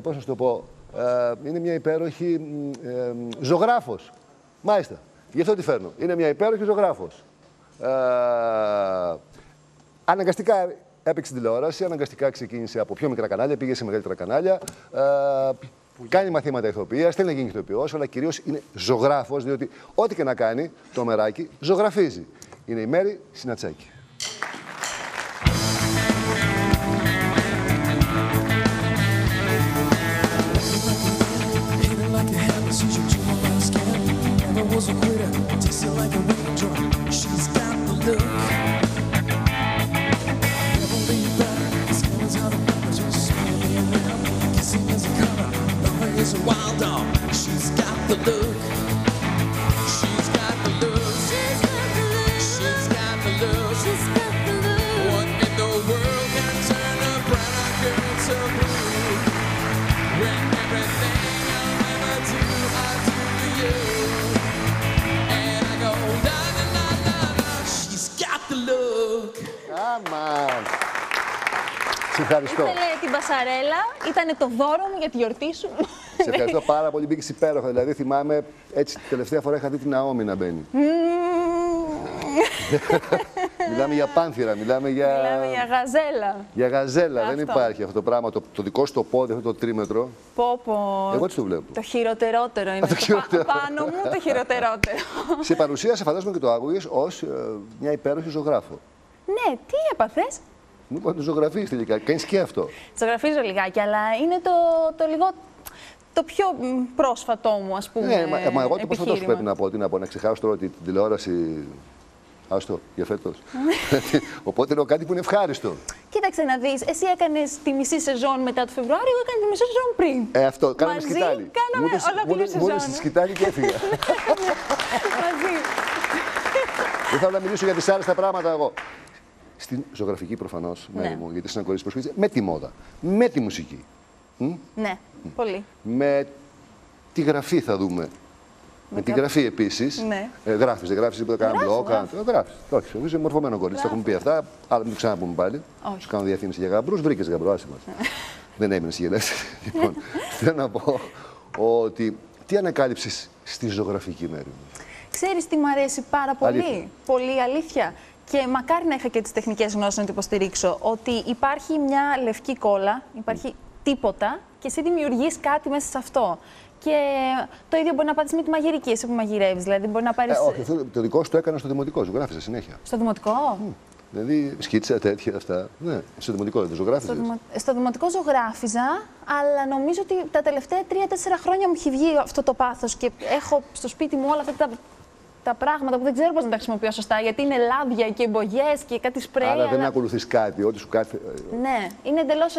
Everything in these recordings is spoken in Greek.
πώς να σου το πω, είναι μια υπέροχη ζωγράφος. Μάλιστα, γι' αυτό τη φέρνω. Είναι μια υπέροχη ζωγράφος. Αναγκαστικά έπαιξε τηλεόραση, αναγκαστικά ξεκίνησε από πιο μικρά κανάλια, πήγε σε μεγαλύτερα κανάλια. Κάνει μαθήματα ηθοποιίας, θέλει να γίνει ηθοποιός, αλλά κυρίως είναι ζωγράφος, διότι ό,τι και να κάνει το μεράκι ζωγραφίζει. Είναι η Μέρη Συνατσάκη. Wild dog, she's got the look. She's got the look. She's got the look. She's got the look. She's got the look. What in the world can turn a brown girl so blue? When everything I'll ever do, I do to you. And I go la la la la la. She's got the look. Αμάν. Σε ευχαριστώ. Ήθελε την πασαρέλα, ήταν το δώρο μου για τη γιορτή σου. Σε ευχαριστώ πάρα πολύ. Μπήκες υπέροχα. Δηλαδή, θυμάμαι έτσι, τελευταία φορά είχα δει την Ναόμη να μπαίνει. Μιλάμε για πάνθυρα, μιλάμε για γαζέλα. Για γαζέλα. Δεν υπάρχει αυτό το πράγμα. Το δικό σου το πόδι, αυτό το τρίμετρο. Πω. Εγώ τι το βλέπω. Το χειροτερότερο είναι. Πάνω μου το χειροτερότερο. Σε παρουσίασε, φαντάζομαι και το άκουγες, ως μια υπέροχη ζωγράφο. Ναι, τι έπαθες? Μου είπα να το ζωγραφίσεις τελικά. Κάνεις και αυτό. Ζωγραφίζω λιγάκι, αλλά είναι το πιο πρόσφατό μου, ας πούμε. Ναι, μα εγώ το πρόσφατό σου πρέπει να πω. Τι να πω, να ξεχάσω τώρα την τηλεόραση. Άστο, για φέτος. Οπότε λέω κάτι που είναι ευχάριστο. Κοίταξε να δεις, εσύ έκανες τη μισή σεζόν μετά το Φεβρουάριο, εγώ έκανα τη μισή σεζόν πριν. Αυτό, κάναμε σκητάλι. Κάναμε ολόκληρη σεζόν. Μόλις τη σκητάλι και έφυγα. Μαζί. Δεν θέλω να μιλήσω για δυσάρεστα πράγματα εγώ. Στην ζωγραφική προφανώς, Μέρη μου, γιατί σαν κορίτσι προσχωρήσει, με τη μόδα, με τη μουσική. Ναι, πολύ. Με τη γραφή θα δούμε. Με τη γραφή επίσης. Ναι. Γράφεις, δεν γράφεις, τίποτα, κάνα μπλοκ. Γράφεις. Όχι, είσαι μορφωμένο κορίτσι. Τα έχουμε πει αυτά. Αλλά μην το ξαναπούμε πάλι. Σου κάνω διαφήμιση για γαμπρούς. Βρήκες γαμπρό, άσε μας. Δεν έμεινες γελές. Λοιπόν, θέλω να πω ότι τι ανακάλυψες στη ζωγραφική, Μέρη μου? Ξέρεις τι μου αρέσει πάρα πολύ? Αλήθεια. Πολύ αλήθεια. Και μακάρι να είχα και τις τεχνικές γνώσεις να το υποστηρίξω. Ότι υπάρχει μια λευκή κόλλα, υπάρχει τίποτα και εσύ δημιουργείς κάτι μέσα σε αυτό. Και το ίδιο μπορεί να πάθεις με τη μαγειρική, εσύ που μαγειρεύεις. Δηλαδή, μπορεί να πάρεις. Όχι, το δικό σου το έκανα στο δημοτικό, ζωγράφιζα συνέχεια. Στο δημοτικό? Δηλαδή, σκίτσα, τέτοια αυτά. Ναι, στο δημοτικό δεν το ζωγράφιζες? Στο δημοτικό ζωγράφιζα, αλλά νομίζω ότι τα τελευταία 3-4 χρόνια μου έχει βγει αυτό το πάθος και έχω στο σπίτι μου όλα αυτά τα πράγματα που δεν ξέρω πώς να τα χρησιμοποιώ σωστά, γιατί είναι λάδια και εμπογιές και κάτι σπρέι. Άρα δεν ακολουθείς κάτι, ό,τι σου κάθε. Ναι, είναι εντελώς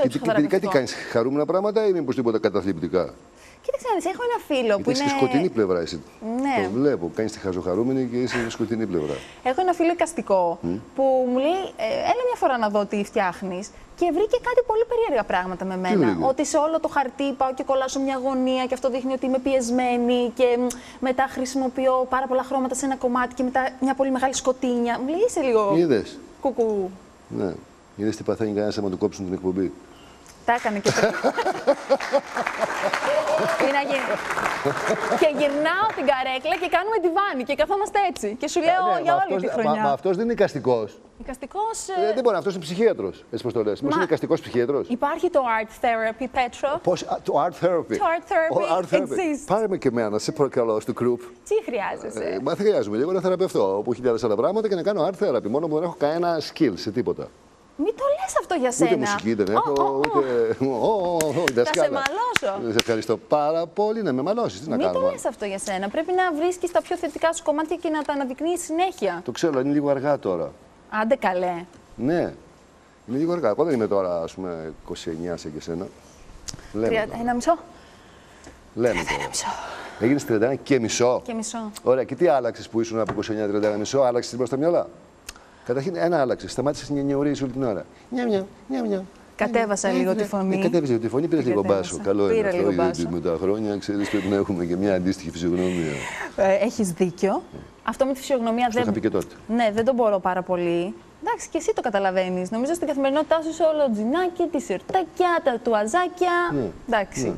Και τι κάνεις, χαρούμενα πράγματα ή μήπως τίποτα καταθλιπτικά? Κοίταξε να δεις, έχω ένα φίλο που είναι. Είσαι στη σκοτεινή πλευρά, εσύ. Ναι. Το βλέπω. Κάνεις τη χαζοχαρούμενη και είσαι στη σκοτεινή πλευρά. Έχω ένα φίλο εικαστικό που μου λέει: έλα μια φορά να δω τι φτιάχνεις. Και βρήκε κάτι πολύ περίεργα πράγματα με μένα. Ότι σε όλο το χαρτί πάω και κολλάσω μια γωνία και αυτό δείχνει ότι είμαι πιεσμένη. Και μετά χρησιμοποιώ πάρα πολλά χρώματα σε ένα κομμάτι και μετά μια πολύ μεγάλη σκοτίνια. Μου λέει: είσαι λίγο. Είδες. Κουκού. Ναι. Είδες τι παθαίνει κανένας άμα του κόψουν την εκπομπή. Τα έκανε και πριν. Και γυρνάω την καρέκλα και κάνουμε τιβάνι και καθόμαστε έτσι. Και σου λέω για όλη τη χρονιά. Μα αυτός δεν είναι εικαστικός. Εικαστικός. Δεν μπορεί, αυτός είναι ψυχίατρος. Έτσι πώς το λες. Μήπως είναι εικαστικός ψυχίατρος? Υπάρχει το art therapy, Πέτρο. Πώς, το art therapy. Το art therapy exists. Πάρε με και εμένα, σε παρακαλώ, στο group. Τι χρειάζεσαι? Μα χρειάζομαι λίγο να θεραπευτώ από χιλιάδες άλλα πράγματα και να κάνω art therapy. Μόνο που δεν έχω κανένα skill σε τίποτα. Μην το λες αυτό για σένα. Ούτε μουσική δεν έχω, ούτε. Θα σε μαλώσω. Σε ευχαριστώ πάρα πολύ να με μαλώσεις. Τι να Μην κάνω? το λες αυτό για σένα. Πρέπει να βρίσκεις τα πιο θετικά σου κομμάτια και να τα αναδεικνύεις συνέχεια. Το ξέρω, είναι λίγο αργά τώρα. Άντε καλέ. Ναι, είναι λίγο αργά. Εγώ δεν είμαι τώρα, ας πούμε, 29 σαν και εσένα. Ένα μισό. Λέμε τώρα. Έγινες 31 και μισό. Και μισό. Ωραία, και τι άλλαξες που ήσουν από 29-31 μισό? Άλλαξες την προς τα μυαλά? Καταρχήν, ένα άλλαξες. Σταμάτησες να νιαουρίζεις όλη την ώρα. Νια. Κατέβασα λίγο τη φωνή. Κατέβασε λίγο τη φωνή, πήρες λίγο μπάσο. Καλό είναι αυτό, γιατί με τα χρόνια, ξέρεις, πρέπει να έχουμε και μια αντίστοιχη φυσιογνωμία. Έχεις δίκιο. Αυτό με τη φυσιογνωμία δεν. Το είχα πει και τότε. Ναι, δεν το μπορώ πάρα πολύ. Εντάξει, και εσύ το καταλαβαίνεις. Νομίζω στην καθημερινότητά σου είσαι όλο τζινάκι, τη σιρτάκια, τα τουαζάκια. Εντάξει.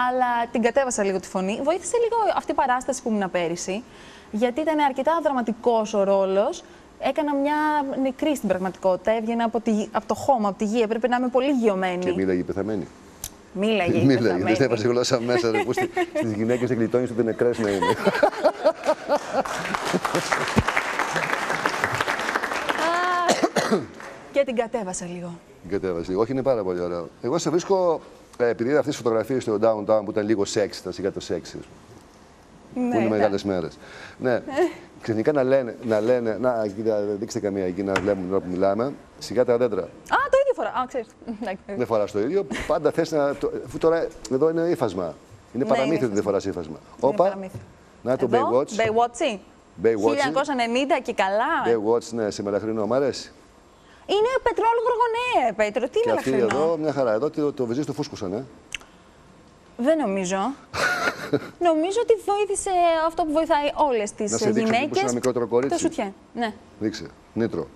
Αλλά την κατέβασα λίγο τη φωνή. Βοήθησε λίγο αυτή η παράσταση που ήμουν πέρυσι, γιατί ήταν αρκετά δραματικός ο ρόλος. Έκανα μια νεκρή στην πραγματικότητα. Έβγαινα από το χώμα, από τη γη. Έπρεπε να είμαι πολύ γιωμένη. Και μίλαγε η πεθαμένη. Μίλαγε. Μίλαγε. Δεν έβαζε γλώσσα μέσα. Στις γυναίκες δεν γλιτώνεις ούτε νεκρές να είναι. Και την κατέβασα λίγο. Την κατέβασε λίγο. Όχι, είναι πάρα πολύ ωραίο. Εγώ σε βρίσκω, επειδή είδα αυτές τις φωτογραφίες στο downtown που ήταν λίγο σεξ, τα σιγά το σεξ. Ναι, που είναι μεγάλες μέρες. Ναι. Ξαφνικά να λένε, να κοίτα, δείξτε καμία εκεί να βλέπουμε την ώρα που μιλάμε. Σιγά τα δέντρα. Α, το ίδιο φορά. Α, ξέρεις. Δεν φοράς το ίδιο. Πάντα θες να. Αφού τώρα εδώ είναι ύφασμα. Είναι παραμύθι ότι δεν φοράς ύφασμα. Όπα. Να το Baywatch. Baywatch. 1990 και καλά. Baywatch, ναι, σε μελαχρινό. Μ' αρέσει. Είναι πετρόλαιο γοργονέα, Πέτρο. Τι και αυτή μελαχρινό. εδώ, μια χαρά. Εδώ το βυζί το φούσκωσαν, Δεν νομίζω. Νομίζω ότι βοήθησε αυτό που βοηθάει όλες τις να σε δείξω γυναίκες. ένα μικρότερο κορίτσι. Το σουτιέ. Ναι. Δείξε. Νήτρο.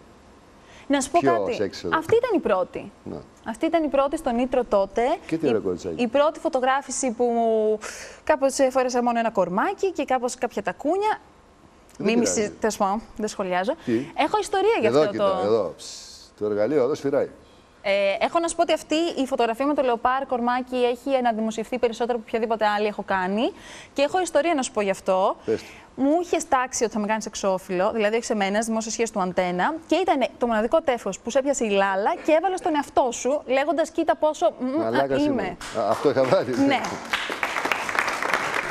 Να σου πω Ποιο κάτι. σεξ εδώ. Αυτή ήταν η πρώτη. Να. Αυτή ήταν η πρώτη στο Νήτρο τότε. Και τι ωραίο κοριτσάκι. Η πρώτη φωτογράφηση που κάπως φόρεσα μόνο ένα κορμάκι και κάπως κάποια τακούνια. Μίμηση, δεν σχολιάζω. Τι? Έχω ιστορία γι' Εδώ, αυτό κοίτα, εδώ. Το εργαλείο εδώ σφυράει. Έχω να σου πω ότι αυτή η φωτογραφία με το λεοπάρ κορμάκι έχει αναδημοσιευθεί περισσότερο από οποιαδήποτε άλλη έχω κάνει. Και έχω ιστορία να σου πω γι' αυτό. Πες. Μου είχε τάξει ότι θα με κάνει εξώφυλλο, δηλαδή όχι σε μένα, δημόσια σχέση του Αντένα. Και ήταν το μοναδικό τέφος που σε έπιασε η Λάλα και έβαλε στον εαυτό σου, λέγοντας κοίτα πόσο είμαι. Αυτό είχα βάλει. Ναι.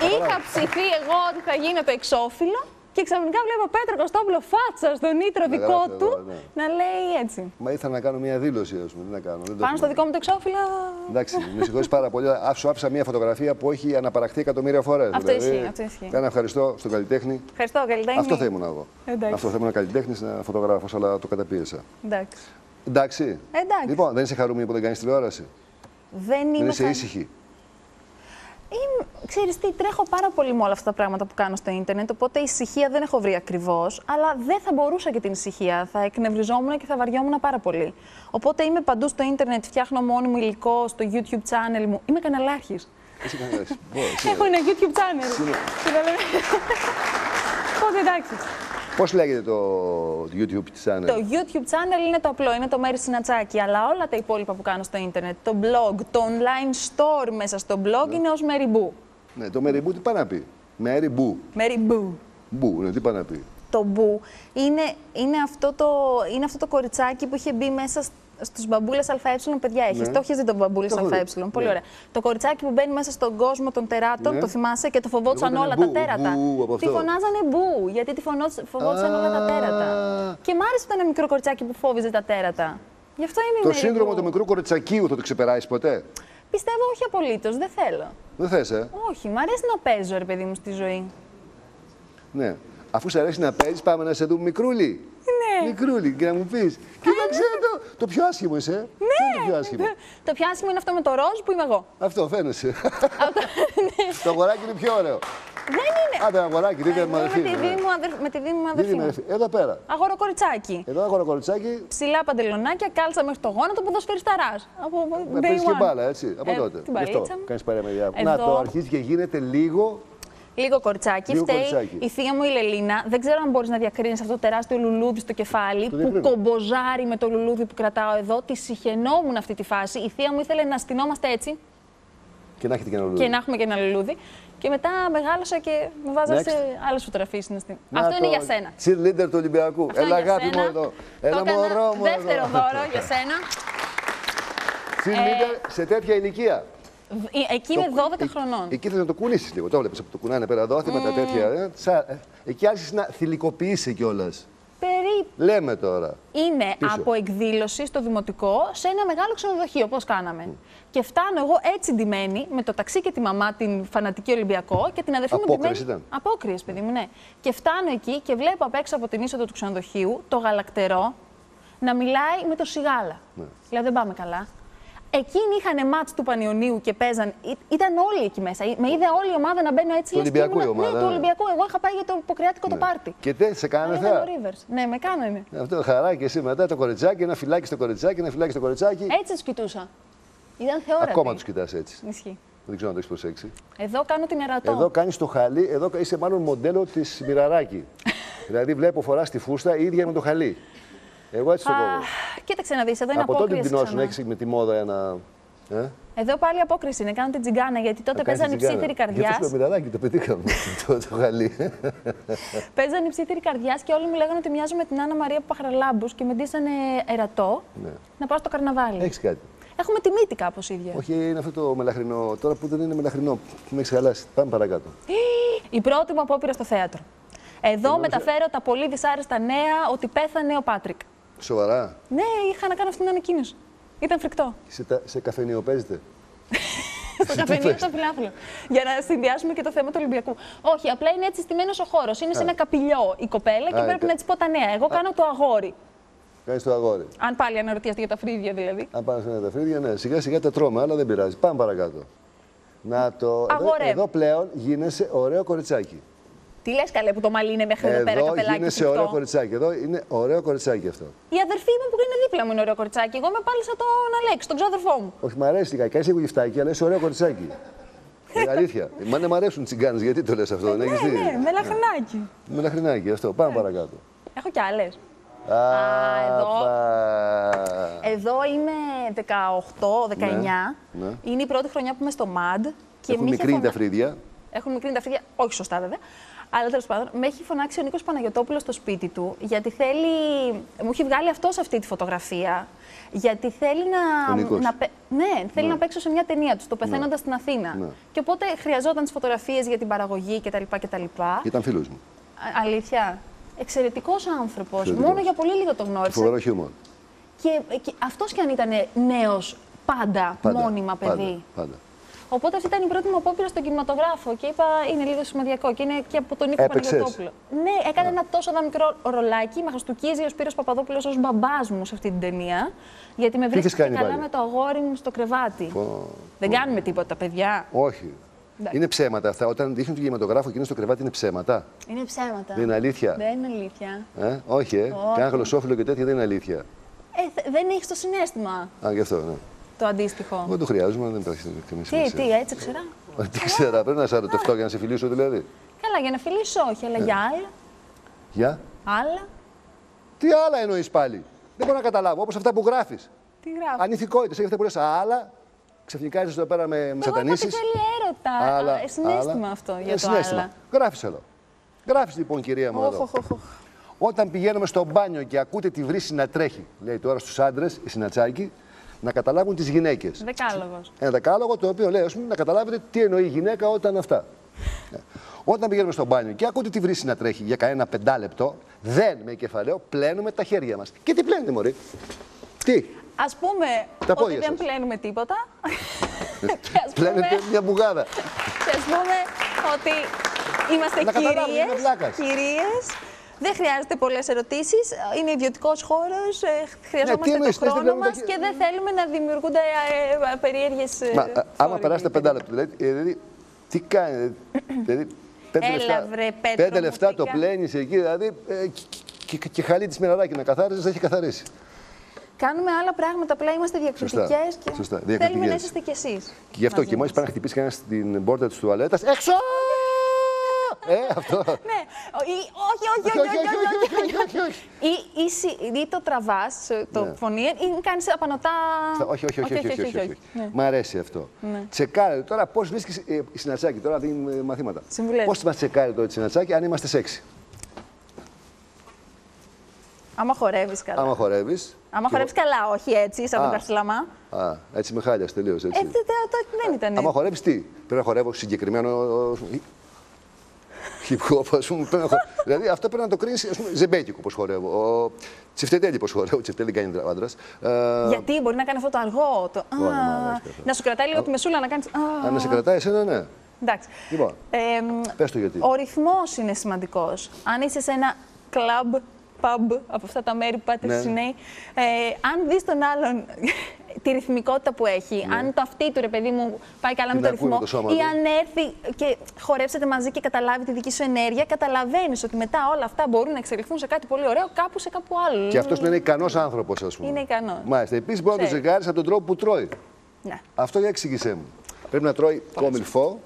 Είχα ψηθεί εγώ ότι θα γίνω το εξώφυλλο. Και ξαφνικά βλέπω Πέτρο Κωστόπουλο φάτσα στον Νήτρο δικό του εδώ, ναι. να λέει έτσι. Μα ήθελα να κάνω μια δήλωση, ας πούμε. Τι να κάνω. Πάνω στο δικό μου το εξώφυλλο. Εντάξει, με συγχωρείς πάρα πολύ. Σου άφησα μια φωτογραφία που έχει αναπαραχθεί εκατομμύρια φορές. Αυτό ισχύει. Αυτό ισχύει. Ένα ευχαριστώ στον καλλιτέχνη. Ευχαριστώ, καλλιτέχνη. Αυτό θα ήμουν εγώ. Εντάξει. Αυτό θα ήμουν καλλιτέχνης, φωτογράφος, αλλά το καταπίεσα. Εντάξει. Εντάξει. Εντάξει. Λοιπόν, δεν είσαι χαρούμενη που δεν κάνεις τηλεόραση. Δεν είμαι. Δεν είσαι ήσυχη. Ξέρεις τι, τρέχω πάρα πολύ με όλα αυτά τα πράγματα που κάνω στο ίντερνετ, οπότε ησυχία δεν έχω βρει ακριβώς, αλλά δεν θα μπορούσα και την ησυχία. Θα εκνευριζόμουν και θα βαριόμουν πάρα πολύ. Οπότε είμαι παντού στο ίντερνετ, φτιάχνω μόνιμο υλικό στο YouTube channel μου. Είμαι καναλάρχης. Είσαι καναλάρχης. Έχω ένα YouTube channel. Οπότε εντάξει. Πώς λέγεται το YouTube channel? Το YouTube channel είναι το απλό, είναι το Μέρη Συνατσάκη, αλλά όλα τα υπόλοιπα που κάνω στο ίντερνετ, το blog, το online store μέσα στο blog είναι ως Mary Boo. Ναι, το Mary Boo τι πάει να πει? Mary Boo. Mary Boo. Boo, ναι, τι πάει να πει? Το Boo είναι αυτό το κοριτσάκι που είχε μπει μέσα στους μπαμπούλες ΑΕ, παιδιά, έχεις. Ναι. Το έχεις δει τον μπαμπούλες ΑΕ. Πολύ ναι. ωραία. Το κοριτσάκι που μπαίνει μέσα στον κόσμο των τεράτων, ναι. το θυμάσαι και το φοβόντουσαν Εγώ όλα ήτανε τα τέρατα. Τη φωνάζανε Μπου, γιατί τη φοβόντουσαν όλα τα τέρατα. Και μ' άρεσε που ήταν ένα μικρό κοριτσάκι που φόβιζε τα τέρατα. Γι' αυτό είμαι Το η Mary σύνδρομο Boo. του μικρού κοριτσακίου θα το ξεπεράσεις ποτέ? Πιστεύω όχι απολύτως, δεν θέλω. Δεν θες, Όχι, μ' αρέσει να παίζω, ρε παιδί μου, στη ζωή. Ναι. Αφού σου αρέσει να παίζεις, πάμε να σε δούμε μικρούλι. Ναι. Μικρούλι, και να μου πεις. Κοίταξε το πιο άσχημο είσαι. Ναι. Ποιο είναι το πιο άσχημο? Το πιο άσχημο είναι αυτό με το ροζ που είμαι εγώ. Αυτό φαίνεσαι. Το αγοράκι είναι πιο ωραίο. Δεν είναι. Άντε, αγοράκι, δείτε Εγώ με αδερφή. με τη δίδυμη μου αδερφή μου. Εδώ πέρα. Αγοροκοριτσάκι. Εδώ αγορακοριτσάκι. Ψηλά παντελονάκια, κάλτσα μέχρι το γόνατο, ποδοσφαιρισταράς. Από Να day παίζεις και one. μπάλα, έτσι. Από τότε. Την Γι' αυτό μπαλίτσα μου. κάνεις παρέα με διάφορα. Εδώ. Να το αρχίζει και γίνεται λίγο. Λίγο κοριτσάκι. Λίγο Φταίει κοριτσάκι. η θεία μου η Λελίνα. Δεν ξέρω αν μπορείς να διακρίνεις αυτό το τεράστιο λουλούδι στο κεφάλι που διακρίνω. κομποζάρει με το λουλούδι που κρατάω εδώ. Τη συχαινόμουν αυτή τη φάση. Η θεία μου ήθελε να στυνόμαστε έτσι Και να έχετε και ένα λουλούδι. και να έχουμε και ένα λουλούδι. Και μετά μεγάλωσα και με βάζα σε άλλες φωτογραφίες. Αυτό είναι για σένα. Cheerleader του Ολυμπιακού. Αυτό Έλα, είναι για αγάπη μου σένα. εδώ. Το Έλα, έκανα μωρό μου. δεύτερο εδώ. δώρο για σένα. Cheerleader σε τέτοια ηλικία. Εκεί είμαι 12 χρονών. Εκεί θες να το κουνήσεις λίγο. Το βλέπεις που το κουνάνε πέρα εδώ, με τα τέτοια. Εκεί άρχισες να θηλυκοποιείσαι κιόλας. Περίπου. Λέμε τώρα. Είναι Πίσω. από εκδήλωση στο δημοτικό σε ένα μεγάλο ξενοδοχείο, πώς κάναμε. Και φτάνω εγώ έτσι ντυμένη, με το ταξί και τη μαμά, την φανατική Ολυμπιακό και την αδερφή μου Απόκριες ντυμένη. ήταν. Απόκριες, παιδί μου, ναι. Και φτάνω εκεί και βλέπω απ' έξω από την είσοδο του ξενοδοχείου το γαλακτερό να μιλάει με το σιγάλα. Ναι. Δηλαδή δεν πάμε καλά. Εκείνοι είχαν μάτς του Πανιωνίου και παίζαν. Ήταν όλοι εκεί μέσα. Με είδε όλη η ομάδα να μπαίνω έτσι. Του Ολυμπιακού η ομάδα. Ναι, του Ολυμπιακού. Εγώ είχα πάει για το Ποκριάτικο το πάρτι. Και τι, σε κάνανε θέα. Ναι, με κάνανε. Αυτό χαρά και εσύ μετά το κοριτσάκι, ένα φυλάκι στο κοριτσάκι, ένα φυλάκι στο κοριτσάκι. Έτσι τους κοιτούσα. Ήταν θεόρατοι. Ακόμα τους κοιτάς έτσι. Ισχύει. Δεν ξέρω αν το έχεις προσέξει. Εδώ κάνω την ερατό. Εδώ κάνεις το χαλί, εδώ είσαι μάλλον μοντέλο της Μοιραράκη. Δηλαδή βλέπω φοράς τη φούστα ίδια με το χαλί. Εγώ έτσι το κόβω. Κοίταξε να δεις, εδώ είναι από απόκριση. τότε την πεινώσουν, έχεις με τη μόδα ένα. Εδώ πάλι απόκριση είναι, κάνω την τζιγκάνα, γιατί τότε παίζαν οι ψήθυροι καρδιάς. Γιατί στο Μοιραράκι το πετύχαμε το χαλί. Παίζαν οι ψήθυροι καρδιάς και όλοι μου λέγανε ότι μοιάζω με την Άννα Μαρία Παχαραλάμπους και με ντύσανε ερατό να πάω στο καρναβάλι. Έχεις κάτι. Έχουμε τη μύτη κάπως ίδια. Όχι, είναι αυτό το μελαχρινό. Τώρα που δεν είναι μελαχρινό, που με έχεις χαλάσει. Πάμε παρακάτω. Η πρώτη μου απόπειρα στο θέατρο. Εδώ μεταφέρω τα πολύ δυσάρεστα νέα ότι πέθανε ο Πάτρικ. Σοβαρά. Ναι, είχα να κάνω αυτή την ανακοίνωση. Ήταν φρικτό. Σε καφενείο παίζετε. Στο καφενείο στο Φιλάθλο. Για να συνδυάσουμε και το θέμα του Ολυμπιακού. Όχι, απλά είναι έτσι στημένος ο χώρος. Είναι σε ένα καπηλιό η κοπέλα και πρέπει να της πω τα νέα. Εγώ κάνω το αγόρι. Κάνεις το αγόρι. Αν πάλι αναρωτιέστε για τα φρύδια δηλαδή. Αν πάνε για τα φρύδια, ναι. Σιγά σιγά τα τρώμε, αλλά δεν πειράζει. Πάμε παρακάτω. Να το. Εδώ πλέον γίνεσαι ωραίο κοριτσάκι. Τι λες καλέ που το μαλλί είναι μέχρι εδώ πέρα, καπελάκι. Εδώ γίνεσαι ωραίο κοριτσάκι. Εδώ είναι ωραίο κοριτσάκι αυτό. Η αδερφή μου που είναι δίπλα μου είναι ωραίο κοριτσάκι. Εγώ είμαι πάλι σαν τον Αλέξη, τον ξάδερφό μου. Όχι, μ' αρέσει λιγάκι. Είσαι γουφτάκι, αλλά είσαι ωραίο κοριτσάκι. Αλήθεια. Μ' αρέσουν τσιγκάνες, γιατί το λες αυτό, δεν έχεις δει. Ναι, με λαχρινάκι. Με λαχρινάκι, αυτό. Πάμε παρακάτω. Έχω κι άλλες. Εδώ είμαι 18-19. Ναι. Είναι η πρώτη χρονιά που είμαι στο ΜΑΝΤ. Έχουν μικρύνει τα φρύδια. Έχουν μικρύνει τα φρύδια, όχι σωστά βέβαια. Αλλά τέλος πάντων, με έχει φωνάξει ο Νίκος Παναγιωτόπουλος στο σπίτι του, γιατί θέλει. Μου έχει βγάλει αυτός αυτή τη φωτογραφία. Γιατί θέλει θέλει να παίξω σε μια ταινία του, το Πεθαίνοντας στην Αθήνα. Ναι. Και οπότε χρειαζόταν τις φωτογραφίες για την παραγωγή κτλ. Ήταν φίλος μου. Αλήθεια. Εξαιρετικός άνθρωπος. Μόνο για πολύ λίγο τον γνώρισα. Φοβερό χιούμορ. Και αυτός κι αν ήταν νέος, πάντα μόνιμα παιδί. Πάντα. Οπότε αυτή ήταν η πρώτη μου απόπειρα στον κινηματογράφο και είπα είναι λίγο σημαδιακό και είναι και από τον Νίκο Παναγιωτόπουλο. Ναι, έκανε ένα τόσο μικρό ρολάκι, με χαστούκίζει ο Σπύρος Παπαδόπουλος ως μπαμπάς μου σε αυτή την ταινία. Γιατί με βρίσκει καλά με το αγόρι μου στο κρεβάτι. Δεν κάνουμε τίποτα, παιδιά. Όχι. Είναι ψέματα αυτά. Όταν δείχνουν τον κινηματογράφο και είναι στο κρεβάτι, είναι ψέματα. Είναι ψέματα. Δεν είναι αλήθεια. Δεν είναι αλήθεια. Όχι, Κάνα γλωσσόφυλλο και τέτοια δεν είναι αλήθεια. Δεν έχει το συναίσθημα. Γι' αυτό, ναι. Το αντίστοιχο. Δεν το χρειάζομαι, δεν υπάρχει καμία σημασία. Τι, έτσι ξερά. Τι ξέρα, πρέπει να σε ερωτευτώ για να σε φιλήσω δηλαδή. Καλά, για να φιλήσω όχι, αλλά για άλλα. Για? Άλλα. Τι άλλα εννοείς πάλι. Δεν μπορώ να καταλάβω, όπως αυτά που γράφεις. Τι γράφω. Ανηθικότητες, έχει αυτά που λες άλλα. Ξαφνικά είσαι εδώ πέρα με σατανίσεις. Εγώ θέλει έρωτα. Συναίσθημα αυτό για το άλλα. Γράφεις εδώ. Γράφεις λοιπόν, κυρία μου, εδώ. Όταν πηγαίνουμε στο μπάνιο και ακούτε τη βρύση να τρέχει, λέει τώρα στους άντρες, η Συνατσάκη, να καταλάβουν τις γυναίκες. Δεκάλογος. Ένα δεκάλογο το οποίο λέει, ας πούμε, να καταλάβετε τι εννοεί η γυναίκα όταν αυτά. Όταν πηγαίνουμε στο μπάνιο και ακούτε τη βρύση να τρέχει για κανένα 5 λεπτό, δεν με κεφαλαίο πλένουμε τα χέρια μας. Και τι πλένετε, μωρή? Τι? Ας πούμε ότι δεν πλένουμε τίποτα. Πλένετε μια μπουγάδα. Και ας πούμε ότι είμαστε κυρίες. Δεν χρειάζεται πολλές ερωτήσεις. Είναι ιδιωτικός χώρος. Χρειαζόμαστε το χρόνο μας και δεν θέλουμε να δημιουργούνται περίεργες. Άμα περάσετε 5 λεπτά, δηλαδή τι κάνετε? Δηλαδή 5 λεπτά το πλένεις εκεί, δηλαδή και χαλί της Μοιραράκη να καθάριζες, θα έχει καθαρίσει. Κάνουμε άλλα πράγματα, απλά είμαστε διακριτικές και θέλουμε να είσαστε κι εσείς. Και γι' αυτό και μόλις πάνε να χτυπήσει κανένα στην πόρτα της τουαλέτας, έξω! Αυτό. Ναι, όχι. Ή το τραβάς, το φωνή, ή κάνεις απανωτά. Όχι. Μ' αρέσει αυτό. Τσεκάρε τώρα πώς βρίσκεις η Συνατσάκη, τώρα δίνει μαθήματα. Πώς μας τσεκάρει τώρα η Συνατσάκη αν είμαστε σεξι? Άμα χορεύεις καλά. Άμα χορεύεις καλά, όχι έτσι, σαν τον Καρσλαμά. Έτσι με χάλιας τελείως, έτσι. Δεν ήταν. Άμα χορεύεις τι? Πρέπει να χορεύω συγκεκριμένο hip-hop, ας πούμε. Δηλαδή αυτό πρέπει να το κρίνεις, ας πούμε, ζεμπέκικο πώς χορεύω. Τσιφτετέλη πώς χορεύω. Τσιφτετέλη δεν κάνει άντρας. Γιατί μπορεί να κάνει αυτό το αργό. Να σου κρατάει λίγο τη μεσούλα να κάνεις. Αν να σε κρατάει εσένα, ναι. Εντάξει. Λοιπόν, πες το γιατί. Ο ρυθμός είναι σημαντικός. Αν είσαι σε ένα κλαμπ, pub, από αυτά τα μέρη που πάτε στους νέοι, αν δεις τον άλλον τη ρυθμικότητα που έχει. Αν το αυτί του, ρε παιδί μου, πάει καλά με το ρυθμό, ή αν έρθει και χορέψετε μαζί και καταλάβει τη δική σου ενέργεια, καταλαβαίνεις ότι μετά όλα αυτά μπορούν να εξελιχθούν σε κάτι πολύ ωραίο κάπου σε κάπου άλλο. Και αυτός να είναι ικανός άνθρωπος, ας πούμε. Είναι ικανός. Μάλιστα. Επίσης, μπορεί να το ζευγάρεις από τον τρόπο που τρώει. Ναι. Αυτό για εξήγησέ μου. Πρέπει να τρώει κόμιλφό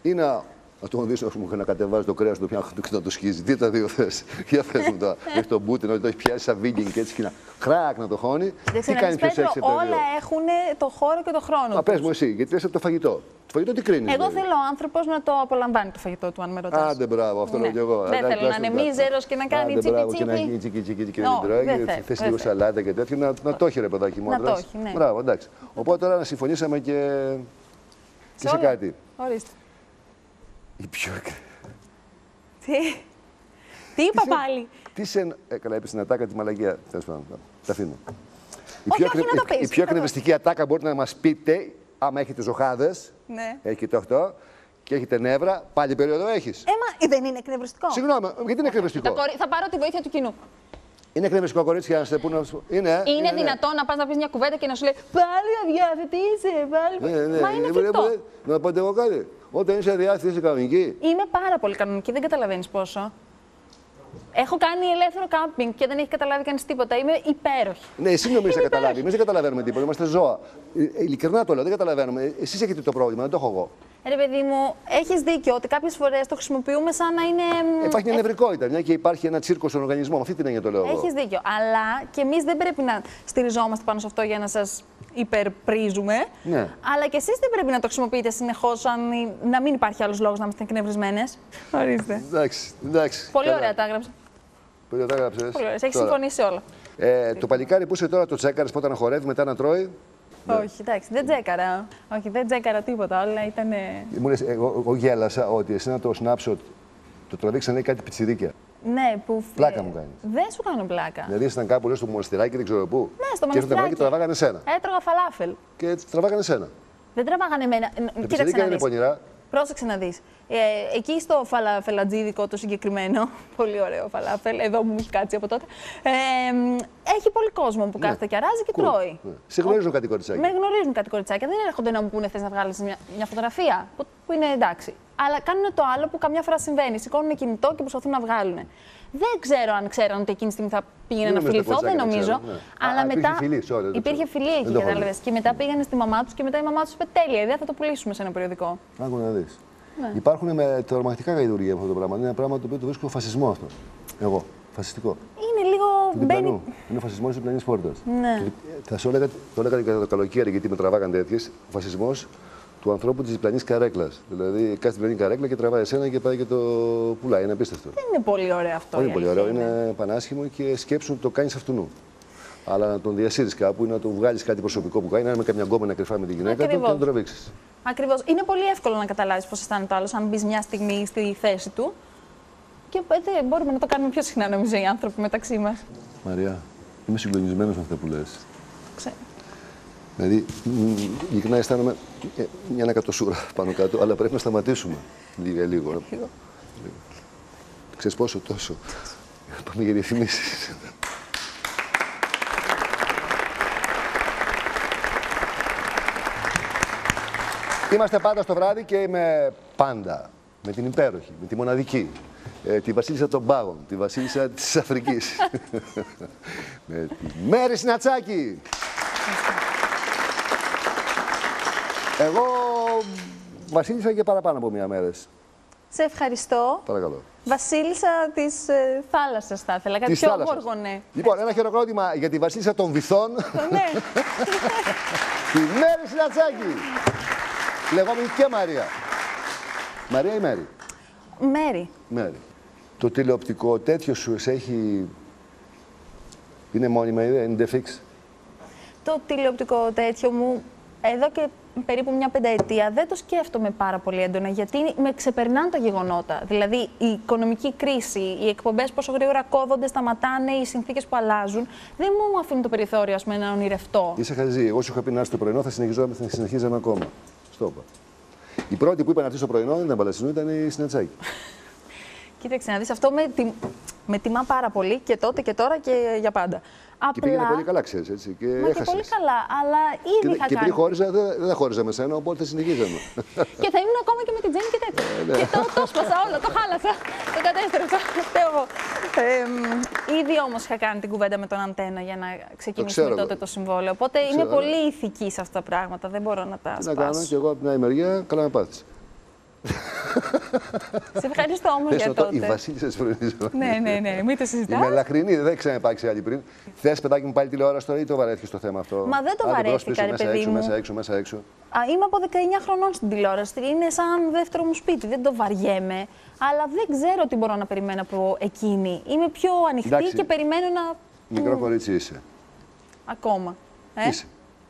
ή να του δεις, να κατεβάζει το κρέας του και να το σχίζει. Τι τα δύο θες. Για πες μου τώρα. Έχει τον Πούτιν, ότι το έχει πιάσει σαν βίγκινγκ και έτσι και να χράκ να το χώνει. Τι κάνει πιο σεξι από το όλα έχουν το χώρο και το χρόνο. Μα πες μου εσύ, γιατί θες από το φαγητό. Το φαγητό τι κρίνεις. Εγώ θέλω ο άνθρωπος να το απολαμβάνει το φαγητό του, αν με ρωτάς. Άντε μπράβο, αυτό λέω κι εγώ. Δεν θέλω να είναι μίζερος και να κάνει τσίπι-τσίπι. Και να γίνει τσίκι-τσίκι και να μην τρώει. Θες λίγο σαλάτα και τέτοιο. Να το έχει ρε παιδάκι μου. Να το έχει, ναι. Μπράβο, εντάξει. Οπότε τώρα να συμφωνήσαμε και σε κάτι. Ορίστε. Η πιο. Τι είπα πάλι. Καλά, είπε στην ατάκα τη μαλακία. Τέλος πάντων, τα αφήνω. Η πιο εκνευριστική ατάκα μπορείτε να μας πείτε, άμα έχετε ζωχάδες, έχετε 8 και έχετε νεύρα, πάλι περίοδο έχεις. Μα δεν είναι εκνευριστικό. Συγγνώμη, γιατί είναι εκνευριστικό. Θα πάρω τη βοήθεια του κοινού. Είναι εκνευριστικό κορίτσια να σε πούνε. Είναι δυνατόν να πας να πεις μια κουβέντα και να σου λέει πάλι αδιάθετη είσαι, πάλι. Μα είναι φρικτό. Να πάτε εγώ κάτι. Όταν είσαι αδιάθετη, είσαι κανονική. Είμαι πάρα πολύ κανονική, δεν καταλαβαίνεις πόσο. Έχω κάνει ελεύθερο κάμπινγκ και δεν έχει καταλάβει κανείς τίποτα. Είμαι υπέροχη. Ναι, εσύ νομίζεις να καταλάβει. Εμείς δεν καταλαβαίνουμε τίποτα. Είμαστε ζώα. Ειλικρινά το λέω, δεν καταλαβαίνουμε. Εσείς έχετε το πρόβλημα, δεν το έχω εγώ. Ρε παιδί μου, έχεις δίκιο ότι κάποιες φορές το χρησιμοποιούμε σαν να είναι. Υπάρχει μια νευρικότητα, μια και υπάρχει ένα τσίρκο στον οργανισμό. Με αυτή την έννοια το λέω. Έχεις δίκιο. Αλλά και εμείς δεν πρέπει να στηριζόμαστε πάνω σε αυτό για να σας υπερπρίζουμε. Ναι. Αλλά και εσείς δεν πρέπει να το χρησιμοποιείτε συνεχώς, να μην υπάρχει άλλος λόγος να είμαστε εκνευρισμένες. Ορίστε. Εντάξει. Πολύ ωραία τα έγραψα. Πολύ ωραία τα έγραψες. Πολύ ωραία. Έχεις συμφωνήσει όλα. Το παλικάρι που είσαι τώρα το τσέκαρες πρώτα να χορεύει, μετά να τρώει. Όχι, εντάξει, δεν τσέκαρα. Όχι, δεν τσέκαρα τίποτα. Όλα ήταν. Μου λες, εγώ γέλασα ότι εσένα το snapshot το τραβήξανε κάτι πιτσιρίκια. Ναι, που. Πλάκα μου κάνει. Δεν σου κάνω πλάκα. Δηλαδή ήσταν κάπου λες στο μοναστηράκι, δεν ξέρω πού. Ναι, στο μοναστηράκι. Και τραβάγανε εσένα. Έτρωγα φαλάφελ. Και τραβάγανε εσένα. Δεν τραβάγανε εμένα. Κοίταξε να δεις. Είναι πρόσεξε να δεις. Εκεί στο φαλαφελατζίδικο το συγκεκριμένο, πολύ ωραίο φαλάφελ, εδώ μου έχει κάτσει από τότε, έχει πολύ κόσμο που κάθεται και αράζει και τρώει. Σε γνωρίζουν κάτι κοριτσάκια. Με γνωρίζουν κάτι κοριτσάκια. Δεν έρχονται να μου πούνε θες να βγάλεις μια φωτογραφία, που είναι εντάξει. Αλλά κάνουν το άλλο που καμιά φορά συμβαίνει. Σηκώνουν κινητό και προσπαθούν να βγάλουν. Δεν ξέρω αν ξέραν ότι εκείνη τη στιγμή θα πήγαινε να φιληθώ, δεν νομίζω. Αλλά μετά. Υπήρχε φιλή εκεί, κατάλαβες. Και μετά πήγανε στη μαμά τους και μετά η μαμά τους είπε τέλεια, ιδέα θα το πουλήσουμε σε ένα περιοδικό. Άκου να δεις. Υπάρχουν με τρομακτικά γαϊδουρία αυτό το πράγμα. Είναι ένα πράγμα το οποίο το βρίσκω φασισμό αυτό. Εγώ. Φασιστικό. Είναι λίγο. Είναι ο φασισμός της διπλανής πόρτας. Ναι. Θα σου έλεγα, το έλεγα και το καλοκαίρι γιατί με τραβάγαν τέτοιες. Ο φασισμός του ανθρώπου της διπλανής καρέκλας. Δηλαδή, κάθε διπλανή καρέκλα και τραβάει εσένα και πάει και το πουλάει. Είναι απίστευτο. Δεν είναι πολύ ωραίο αυτό. Όχι πολύ ωραίο, είναι πανάσχημο και σκέψου ότι το κάνεις αυτού. Αλλά να τον διασύρεις κάπου ή να του βγάλεις κάτι προσωπικό που κάνει, να είναι με καμιά γκόμενα κρυφά με τη γυναίκα του και να τον τραβήξεις. Ακριβώς. Είναι πολύ εύκολο να καταλάβεις πώς αισθάνεται ο άλλος, αν μπεις μια στιγμή στη θέση του. Και μπορούμε να το κάνουμε πιο συχνά, νομίζω, οι άνθρωποι μεταξύ μας. Μαρία, είμαι συγκλονισμένος με αυτά που λες. Ξέρω. Δηλαδή, ειλικρινά αισθάνομαι μια ανακατοσούρα πάνω κάτω, αλλά πρέπει να σταματήσουμε λίγο. Ξέρεις πόσο, τόσο. Πάμε για διαφημίσεις. Είμαστε πάντα στο βράδυ και είμαι πάντα με την υπέροχη, με τη μοναδική, τη βασίλισσα των πάγων, τη βασίλισσα της Αφρικής. Με τη Μέρη Σνατσάκη. Εγώ βασίλισσα και παραπάνω από μία μέρες. Σε ευχαριστώ. Παρακαλώ. Βασίλισσα της θάλασσας θα ήθελα, κάτι πιο όμορφο, ναι. Λοιπόν, ένα χειροκρότημα για τη βασίλισσα των βυθών. Ναι. Τη Μέρη Σνατσάκη. Λεγόμενη και Μαρία. Μαρία ή Μέρη? Μέρη. Μέρη. Το τηλεοπτικό τέτοιο σου έχει... Είναι μόνιμα ιδέα, είναι fix? Το τηλεοπτικό τέτοιο μου εδώ και περίπου μια πενταετία δεν το σκέφτομαι πάρα πολύ έντονα, γιατί με ξεπερνάνε τα γεγονότα. Δηλαδή, η οικονομική κρίση, οι εκπομπές πόσο γρήγορα κόβονται, σταματάνε, οι συνθήκες που αλλάζουν, δεν μου αφήνουν το περιθώριο, ας πούμε, να ονειρευτώ. Είσαι χαζή. Εγώ σου είχα πει να έρθει το πρωινό, θα συνεχίζαμε ακόμα. Στο είπα. Η πρώτη που είπε να έρθει στο πρωινό δεν ήταν Παλαιστινού, ήταν η Σνατσάκη. Κοίταξε να δεις, αυτό με τιμά πάρα πολύ και τότε και τώρα και για πάντα. Και πήγαινε πολύ καλά, ξέρεις, έτσι. Και Μα έχασες. και πολύ καλά, αλλά ήδη είχα Και επειδή κάνει. χώριζα, δεν θα χώριζα με σένα, οπότε θα συνεχίζαμε. Και θα ήμουν ακόμα και με την Τζέννη και τέτοια. Και το σπάσα όλο, το χάλασα, το κατέστρεψα. Φταίω εγώ. Ήδη όμως είχα κάνει την κουβέντα με τον Αντένα για να ξεκινήσουμε ξέρω τότε εγώ. το συμβόλαιο. Οπότε είμαι πολύ ηθική σε αυτά τα πράγματα. Δεν μπορώ να τα Τι να κάνω, σπάσω. και εγώ από την άλλη μεριά, καλά με πάθεις. Σε ευχαριστώ όμως για Η τότε. Βασίλισσα της Φρονίζου. Ναι, μην το Είμαι συζητάς. ελαφρυνή, δεν ξαναυπάρξει άλλη πριν. Θες, παιδάκι μου, πάλι τηλεόραση τώρα ή το βαρέθηκες το θέμα αυτό? Μα δεν το Άντε, βαρέθηκα, μπρος, πίσω, ρε μέσα, παιδί έξω, μου. μέσα έξω. Είμαι από 19 χρονών στην τηλεόραση. Είναι σαν δεύτερο μου σπίτι. Δεν το βαριέμαι. Αλλά δεν ξέρω τι μπορώ να περιμένω από εκείνη. Είμαι πιο ανοιχτή Εντάξει. και περιμένω να. Μικρό κορίτσι είσαι. Ακόμα. Είσαι.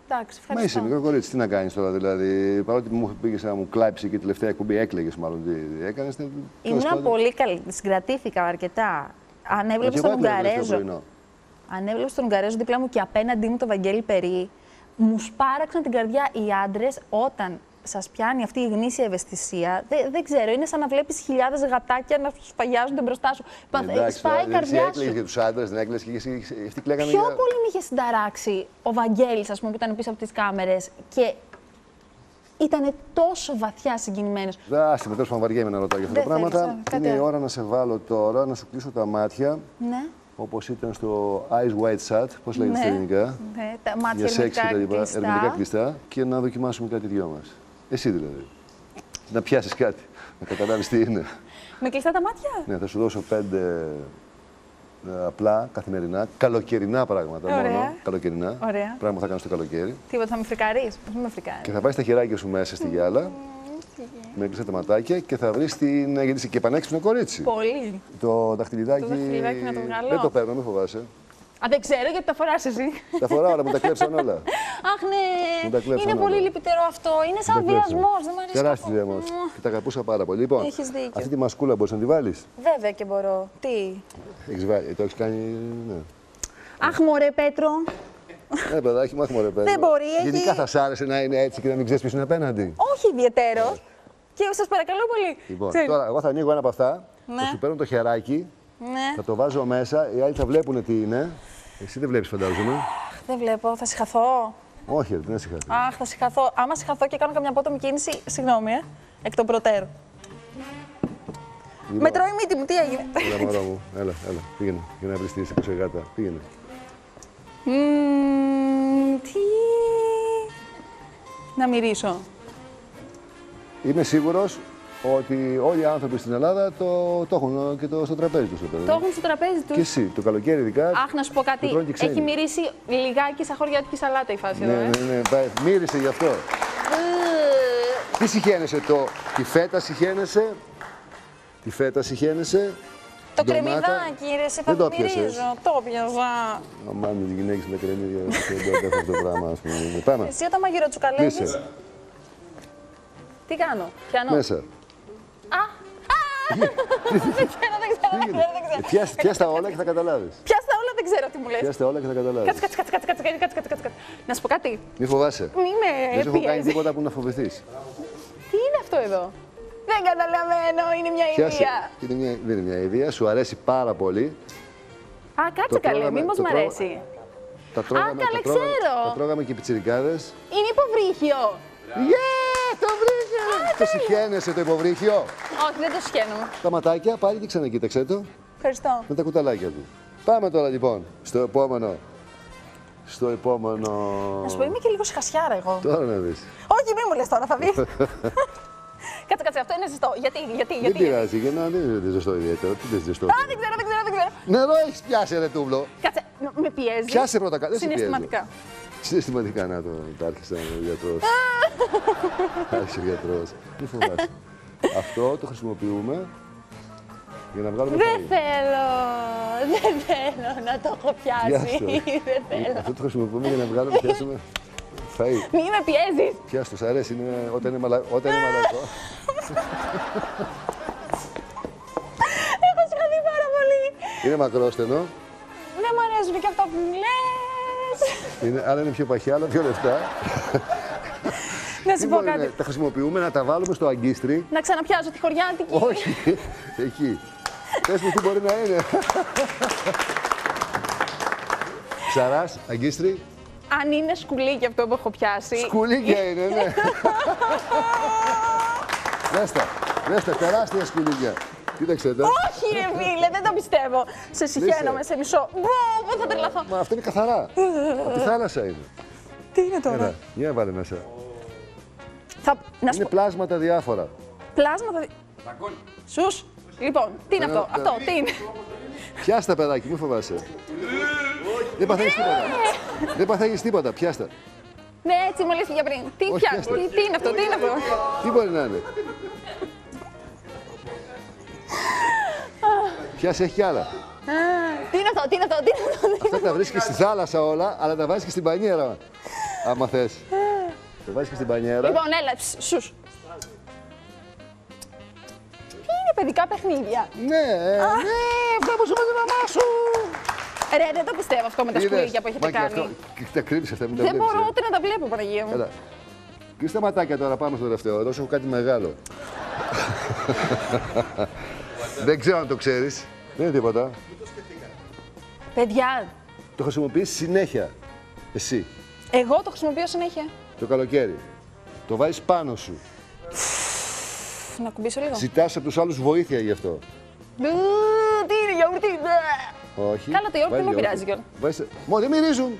Εντάξει, Μα ευχαριστώ. είσαι μικρό κορίτσι, τι να κάνεις τώρα δηλαδή? Παρότι μου πήγες να μου κλάψει και τελευταία εκπομπή έκλαιγες, μάλλον τι έκανες. Ήμουν πολύ καλή. Συγκρατήθηκα αρκετά. Αν έβλεπε τον Ουγγαρέζο. Αν έβλεπε τον Ουγγαρέζο δίπλα μου και απέναντί μου το Βαγγέλη Περί, μου σπάραξαν την καρδιά οι άντρες όταν σας πιάνει αυτή η γνήσια ευαισθησία. Δεν ξέρω, είναι σαν να βλέπεις χιλιάδες γατάκια να σφαγιάζονται μπροστά σου. Σπάει η καρδιά σου. Έκλαιγες για τους άντρες, δεν έκλαιγες και εσύ, αυτοί κλαίγανε Πιο για... πολύ με είχε συνταράξει ο Βαγγέλης, ας πούμε, που ήταν πίσω από τις κάμερες και ήταν τόσο βαθιά συγκινημένος. Άσε με, τέλος πάντων βαριέμαι να ρωτάω για αυτά τα Δεν θέλεις, πράγματα. κάτι Είναι η άλλο. ώρα να σε βάλω τώρα, να σου κλείσω τα μάτια, Ναι, όπως ήταν στο Eyes Wide Shut, πώς λέγεται στα ελληνικά. ναι, τα μάτια Για σεξ και τα λοιπά, κλειστά. ερμηνευτικά κλειστά, και να δοκιμάσουμε κάτι δυο μας. Εσύ δηλαδή. Να πιάσεις κάτι, να καταλάβεις τι είναι. Με κλειστά τα μάτια. Ναι, θα σου δώσω 5 απλά, καθημερινά, καλοκαιρινά πράγματα Ωραία. μόνο. Καλοκαιρινά. Ωραία. Πράγμα που θα κάνεις το καλοκαίρι. Τίποτα, θα με φρικάρεις. Πώς με φρικάρεις. Και θα βάλεις τα χεράκια σου μέσα στη γυάλα, με κλειστά τα ματάκια και θα βρεις την. Γιατί είσαι και πανέξυπνο κορίτσι. Πολύ. Το δαχτυλιδάκι. Το δαχτυλιδάκι να το βγάλω. Δεν το παίρνω, μην φοβάσαι. Α, δεν ξέρω γιατί τα φοράς εσύ. Τα φοράω, αλλά μου τα κλέψαν όλα. Αχ, Μου τα ναι. κλέψαν Είναι όλα. πολύ λυπητερό αυτό. Είναι σαν Τα κλέψαν. βιασμός. Δεν μου αρέσει. Τεράστιο καθόλου. βιασμός. Και τα αγαπούσα πάρα πολύ. Λοιπόν, Έχεις δίκιο. αυτή τη μασκούλα μπορείς να τη βάλεις. Βέβαια και μπορώ. Τι. Έχεις βάλει, το έχεις κάνει. Ναι. Αχ, μωρέ, Πέτρο. Παιδάκι, μάθουμε ρε παιδί. Δεν μπορεί, έχει- Γενικά θα σ' άρεσε να είναι έτσι και να μην ξέρεις ποιος είναι απέναντι. Όχι ιδιαίτερο. Και σας παρακαλώ πολύ. Λοιπόν, Ξέρεις. τώρα εγώ θα ανοίγω ένα από αυτά, Ναι. θα σου παίρνω το χεράκι, Ναι. θα το βάζω μέσα, οι άλλοι θα βλέπουν τι είναι. Εσύ δεν βλέπεις, φαντάζομαι. Δεν βλέπω. Θα συγχαθώ. Όχι, δεν είναι συγχαρητή. Αχ, θα συγχαθώ. Άμα συγχαθώ και κάνω καμιά απότομη κίνηση, συγγνώμη, εκ των προτέρων. Με τρώει η μύτη μου, τι έγινε. Έλα, μωρό μου, έλα, πήγαινε, για να βρεις τι είσαι πίσω η γάτα, πήγαινε. Τι. Να μυρίσω. Είμαι σίγουρος ότι όλοι οι άνθρωποι στην Ελλάδα το έχουν και στο τραπέζι τους. Το έχουν στο τραπέζι Και του. εσύ, το καλοκαίρι ειδικά. Αχ, να σου πω κάτι. το τρώνε και ξένοι. Έχει μυρίσει λιγάκι σαν χωριάτικη σαλάτα η φάση εδώ. Ναι, ναι, πάει, μύρισε γι' αυτό. Τι συχαίνεσαι τη φέτα συχαίνεσαι, τη φέτα συχαίνεσαι. Το ντομάτα. κρεμμυδάκι, ρε, σε θα Δεν το πιάσες. μυρίζω. Το πιάζα. Αμάν, τις γυναίκες με κρεμμύδια, δεν το έχω αυτό το πράγμα, ας πούμε. Πάμε, Εσύ όταν μαγειροτσουκαλεύεις, κλείσε, τι κάνω, πιάνω. μέσα. Δεν ξέρω. Πιάσ' τα όλα και θα καταλάβεις. Πιάστα όλα, δεν ξέρω τι μου λες. Πιάσ' τα όλα και θα καταλάβεις. Κάτσε. Να σου πω κάτι. Μη φοβάσαι. Μη Δεν με σου έχω κάνει πιέζει. τίποτα που να φοβηθείς. Τι είναι αυτό εδώ. Δεν καταλαβαίνω, είναι μια Πιάσε. ιδέα. Δεν είναι μια ιδέα, σου αρέσει πάρα πολύ. Α, κάτσε Το καλέ, τρώγαμε- μήπως το μ' τρώγαμε- αρέσει. Τα τρώγαμε, καλέ, τα τρώγαμε- ξέρω. τα τρώγαμε και οι πιτσιρικάδες. Είναι υποβρύχιο. Το βρήκε! Το συχαίνεσαι το υποβρύχιο. Όχι, δεν το σχένομαι. Τα ματάκια, πάλι και ξανακοίταξε το. Ευχαριστώ. Με τα κουταλάκια του. Πάμε τώρα λοιπόν στο επόμενο. Στο επόμενο. Να σου πω, είμαι και λίγο σχασιάρα εγώ. Τώρα να δεις. Όχι, μη μου λες τώρα, θα δεις. Κάτσε, αυτό είναι ζεστό. Δεν Γιατί. πειράζει, για να δεν είναι ζεστό ιδιαίτερο. Τι δεν ζεστό. Α, δεν ξέρω. Νερό έχεις πιάσει, ρε τούβλο. Κάτσε, με πιέζει. Πιάσε πρώτα κάτι. Συναισθηματικά. Συναισθηματικά να το άρχισε ο γιατρός. Άρχισε ο γιατρός. Μη φοβάσαι. Αυτό το χρησιμοποιούμε για να βγάλουμε Δεν φαΐ. θέλω να το έχω πιάσει. Πιάστο. Δεν θέλω. Αυτό το χρησιμοποιούμε για να βγάλουμε πιάσουμε φαΐ. Μη με πιέζεις. Πιάστο, σ' αρέσει, είναι όταν είναι μαλακό. Έχω σχαθεί πάρα πολύ. Είναι μακρόστενο, Δεν μου αρέσουν και αυτά που μου λες. άλλα είναι πιο παχιά, άλλα πιο λεφτά. Να σου πω Λοιπόν, κάτι. τα χρησιμοποιούμε να τα βάλουμε στο αγκίστρι. Να ξαναπιάσω τη χωριάτικη. Όχι, εκεί. Πες μου τι μπορεί να είναι. Ψαράς, αγκίστρι. Αν είναι σκουλίκι αυτό που έχω πιάσει. Σκουλίκια είναι, ναι. Δες τα, τεράστια σκουλίκια. Κοίταξε εδώ. Όχι, ρε φίλε, δεν το πιστεύω. Σε συχαίνομαι σε μισό. Μπω, θα τρελαθώ. Μα αυτό είναι καθαρά. Από τη θάλασσα είναι. Τι είναι τώρα. Έλα, για βάλε μέσα. Να σου Είναι πω. πλάσματα διάφορα. Πλάσματα. Σους. Λοιπόν, τι είναι αυτό, τι είναι. Πιάστα, παιδάκι, μη φοβάσαι. Δεν παθαίνεις τίποτα. Δεν παθαίνεις τίποτα, πιάστα. Ναι, έτσι μου λες και για πριν. Τι Όχι, πιάνω, πιάστε. τι είναι αυτό, τι είναι αυτό. Τι μπορεί να είναι. Πιάσε, έχει κι άλλα. Τι είναι αυτό, τι είναι αυτό, τι είναι αυτό. Αυτά τα βρίσκεις στη θάλασσα όλα, αλλά τα βάζεις και στην πανιέρα. Άμα θες. Τα βάζεις και στην πανιέρα. Λοιπόν, έλα, σους. Τι είναι παιδικά παιχνίδια. Ναι, αυτά που σου με την μαμά σου. Ρε, δεν το πιστεύω αυτό με τα σκουλίκια που έχετε κάνει. Τα κρύβεις αυτά, μην τα Δεν βλέπεις. μπορώ ούτε να τα βλέπω, Παναγία μου. Έλα. Κλείστε τα ματάκια τώρα, πάμε στο τελευταίο. Εδώ σου έχω κάτι μεγάλο. Δεν ξέρω αν το ξέρεις. Δεν είναι τίποτα. Παιδιά, Το χρησιμοποιείς συνέχεια. Εσύ. εγώ το χρησιμοποιώ συνέχεια. Το καλοκαίρι. Το βάζεις πάνω σου. Να κουμπίσω λίγο. Ζητάς από τους άλλους βοήθεια γι' αυτό. Τι είναι, γιαουρτί. Όχι. Καλά, το γιαούρτι δεν Βάλει με πειράζει κιόλας. Μα δεν μυρίζουν.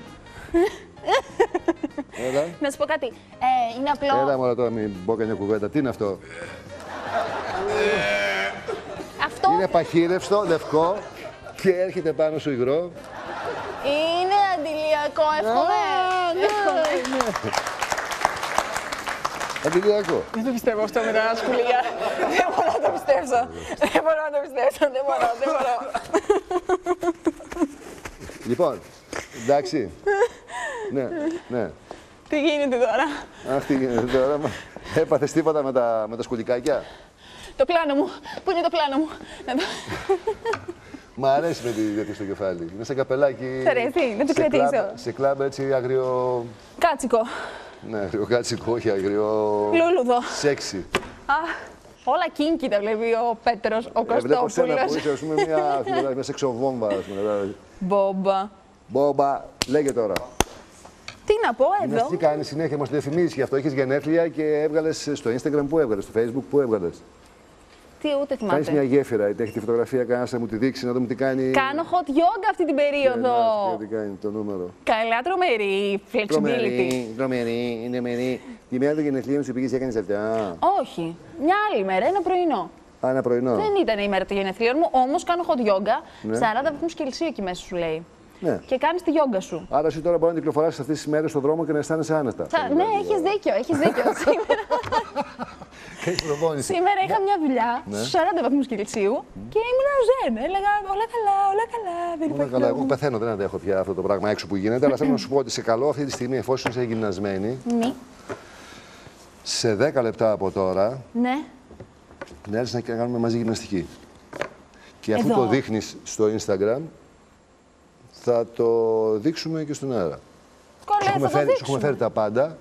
Έλα. Να σου πω κάτι. Είναι απλό. Έλα μωρά τώρα, μην πω καμιά κουβέντα. Τι είναι αυτό. Αυτό Είναι παχύρευστο, λευκό και έρχεται πάνω σου υγρό. είναι αντιλιακό, εύχομαι. Εύχομαι. Αντιλιακό. Δεν το πιστεύω αυτό με τα σκουλιά. Δεν μπορώ να το πιστέψω. Δεν μπορώ να το πιστέψω. Δεν μπορώ. Λοιπόν, εντάξει. Ναι. Τι γίνεται τώρα. Αχ, τι γίνεται τώρα. Έπαθες τίποτα με τα σκουλικάκια. Το πλάνο μου. Πού είναι το πλάνο μου. Μ' αρέσει με τη διατή στο κεφάλι. Είναι σαν καπελάκι. Θα αρέσει, να το σε κρατήσω. κλαμπ- Σε κλαμπ έτσι αγριο. Κάτσικο. Ναι, αγριο κάτσικο, όχι αγριο. Λούλουδο. Σεξι. Όλα κίνκι τα βλέπει ο Πέτρος, ο Βλέπω σένα που Κωστόπουλος. είσαι, ας πούμε, μια σεξοβόμβα. Ας πούμε. Μπόμπα. Μπόμπα, λέγε τώρα. Τι να πω Γυμναστική εδώ. κάνει συνέχεια, μας διαφημίζεις γι' αυτό. Έχεις γενέθλια και έβγαλες στο Instagram, πού έβγαλες, στο Facebook, πού έβγαλες. Τι ούτε Κάνεις μια θυμάται. γέφυρα, είτε έχει τη φωτογραφία, κανένας να μου τη δείξει, να δούμε τι κάνει. Κάνω hot yoga αυτή την περίοδο. Τι κάνει το νούμερο. Καλά, τρομερή. Flexibility. Τρομερή, είναι μερή. Τη μέρα του γενεθλίου σου πήγες και έκανες αυτά. Όχι. Μια άλλη μέρα, ένα πρωινό. Α, ένα πρωινό. Δεν ήταν η μέρα των γενεθλίων μου, όμως κάνω hot yoga. Ναι. 40 βαθμούς Κελσίου εκεί μέσα σου λέει. Ναι. Και κάνεις τη γιόγκα σου. Άρα εσύ τώρα μπορεί να κυκλοφοράσεις αυτές τις μέρες στον δρόμο και να αισθάνεσαι άνετα. Ναι, έχεις δίκιο, έχεις δίκιο. Έχεις προπόνηση. Σήμερα είχα μια δουλειά Ναι. στους 40 βαθμούς Κελσίου και ήμουν ζεν. Έλεγα όλα καλά, δεν Όλα υπάρχει καλά, εγώ λόγος. πεθαίνω, δεν αντέχω πια αυτό το πράγμα έξω που γίνεται, αλλά θέλω να σου πω ότι σε καλό αυτή τη στιγμή, εφόσον είσαι γυμνασμένη, Ναι. σε 10 λεπτά από τώρα, Ναι. να έρθεις να κάνουμε μαζί γυμναστική. Και αφού Εδώ. το δείχνεις στο Instagram, θα το δείξουμε και στον αέρα. Κολλέ, Σου έχουμε θα το φέρει, σου έχουμε δείξουμε. φέρει τα πάντα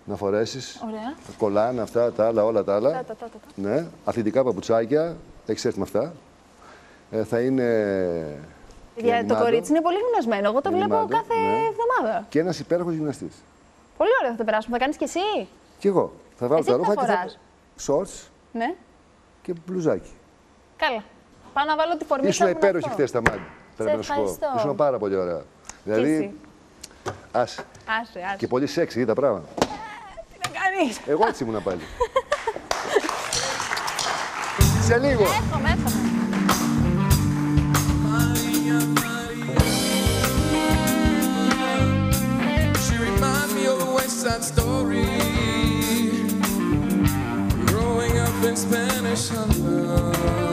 να φορέσεις. Ωραία. Τα κολάν, αυτά, τα άλλα, όλα τα άλλα. Τα. Ναι, αθλητικά παπουτσάκια, έχεις έρθει με αυτά. Θα είναι. Το γεμάτο κορίτσι είναι πολύ γνωσμένο. Εγώ το βλέπω Γεμάτο, κάθε ναι. εβδομάδα. Και ένας υπέροχος γυμναστής. Πολύ ωραία θα το περάσουμε. Θα κάνεις κι εσύ. Κι εγώ. Θα βάλω Εσύ τα τι ρούχα θα και θα. φοράς? Shorts Ναι. και μπλουζάκι. Καλά. Πάω να βάλω τη φορμή Ήσουν μου υπέροχη αυτό. χθες τα μάτια. Πρέπει να σου πω. ευχαριστώ. Ήσουν πάρα πολύ ωραία. Δηλαδή. εσύ. Άσε. Άσε. Και πολύ σεξι, είδα πράγμα. Τι να κάνεις. Εγώ έτσι ήμουνα πάλι. Σε λίγο. Εύχομαι. She reminds me of a West Side Story. Growing up in Spanish Harlem.